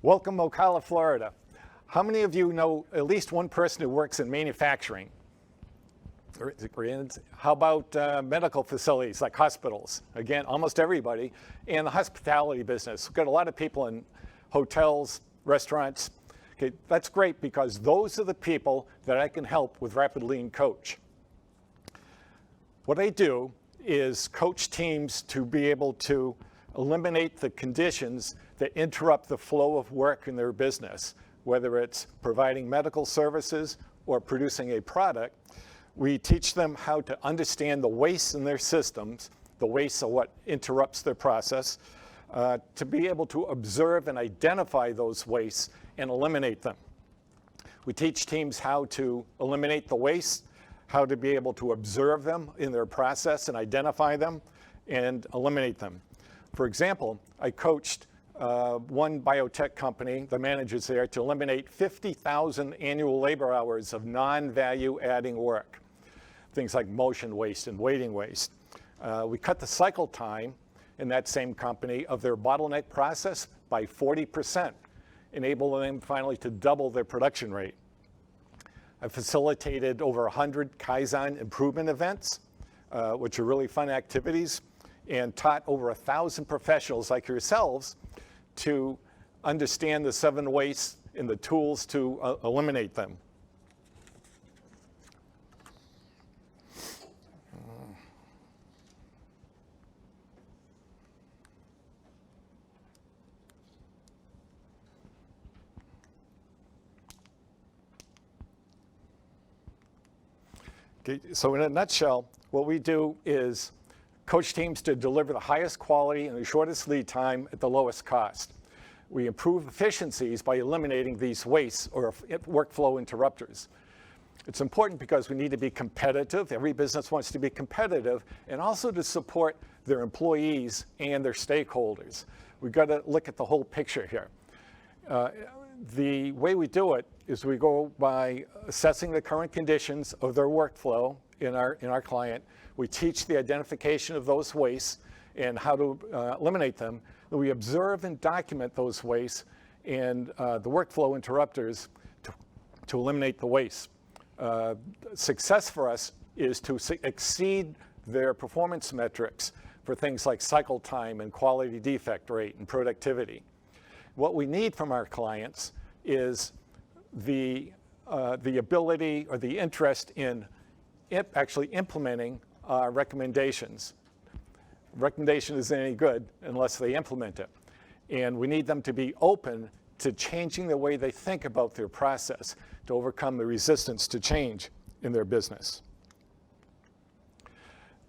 Welcome, Ocala, Florida. How many of you know at least one person who works in manufacturing? How about medical facilities like hospitals? Again, almost everybody. And the hospitality business. We've got a lot of people in hotels, restaurants. Okay, that's great because those are the people that I can help with Rapid Lean Coach. What I do is coach teams to be able to eliminate the conditions that interrupt the flow of work in their business, whether it's providing medical services or producing a product. We teach them how to understand the wastes in their systems. The wastes are what interrupts their process, to be able to observe and identify those wastes and eliminate them. We teach teams how to eliminate the wastes, how to be able to observe them in their process and identify them and eliminate them. For example, I coached one biotech company, the managers there, to eliminate 50,000 annual labor hours of non-value adding work. Things like motion waste and waiting waste. We cut the cycle time in that same company of their bottleneck process by 40%, enabling them finally to double their production rate. I facilitated over 100 Kaizen improvement events, which are really fun activities, and taught over 1,000 professionals like yourselves to understand the 7 wastes and the tools to eliminate them. Okay, so in a nutshell, what we do is coach teams to deliver the highest quality and the shortest lead time at the lowest cost. We improve efficiencies by eliminating these wastes or workflow interrupters. It's important because we need to be competitive. Every business wants to be competitive, and also to support their employees and their stakeholders. We've got to look at the whole picture here. The way we do it is we go by assessing the current conditions of their workflow in our client. We teach the identification of those wastes and how to eliminate them. We observe and document those wastes and the workflow interrupters to eliminate the wastes. Success for us is to exceed their performance metrics for things like cycle time and quality defect rate and productivity. What we need from our clients is the ability or the interest in actually implementing our recommendations. Recommendation isn't any good unless they implement it. And we need them to be open to changing the way they think about their process to overcome the resistance to change in their business.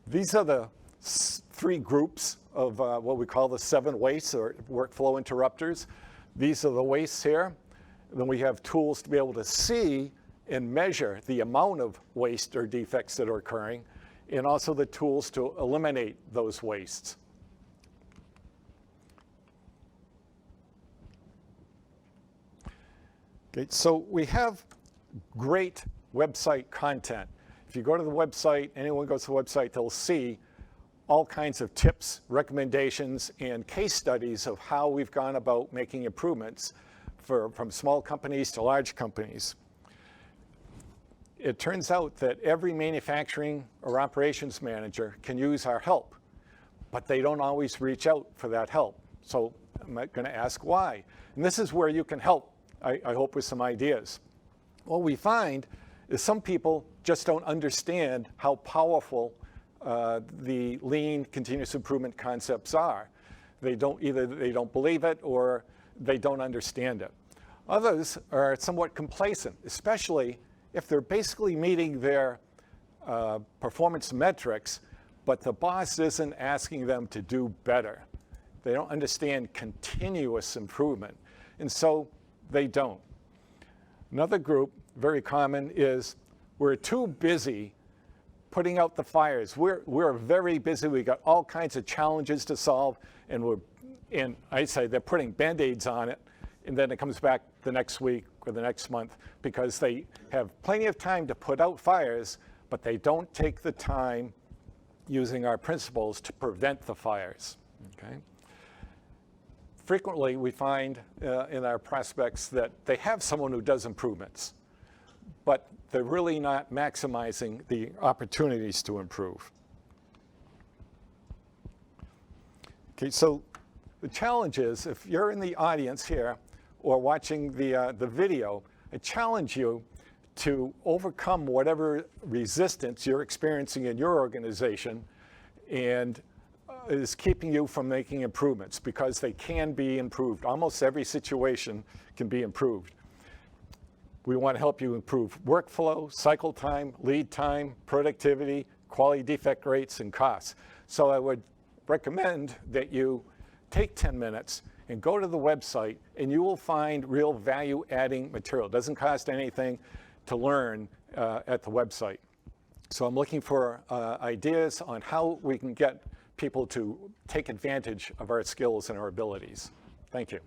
These are the 3 groups of what we call the 7 wastes or workflow interrupters. These are the wastes here. Then we have tools to be able to see and measure the amount of waste or defects that are occurring, and also the tools to eliminate those wastes. Okay, so we have great website content. If you go to the website, anyone goes to the website, they'll see all kinds of tips, recommendations, and case studies of how we've gone about making improvements from small companies to large companies. It turns out that every manufacturing or operations manager can use our help, but they don't always reach out for that help. So I'm going to ask why. And this is where you can help, I hope, with some ideas. What we find is some people just don't understand how powerful the lean continuous improvement concepts are. Either they don't believe it or they don't understand it. Others are somewhat complacent, especially if they're basically meeting their performance metrics, but the boss isn't asking them to do better. They don't understand continuous improvement, and so they don't. Another group, very common, is we're too busy putting out the fires. We're very busy. We got all kinds of challenges to solve, and I say they're putting Band-Aids on it, and then it comes back the next week or the next month because they have plenty of time to put out fires, but they don't take the time using our principles to prevent the fires. Okay? frequently we find in our prospects that they have someone who does improvements, but they're really not maximizing the opportunities to improve. Okay, so the challenge is, if you're in the audience here or watching the video, I challenge you to overcome whatever resistance you're experiencing in your organization and is keeping you from making improvements, because they can be improved. Almost every situation can be improved. We want to help you improve workflow, cycle time, lead time, productivity, quality defect rates, and costs. So I would recommend that you take 10 minutes and go to the website, and you will find real value-adding material. It doesn't cost anything to learn at the website. So I'm looking for ideas on how we can get people to take advantage of our skills and our abilities. Thank you.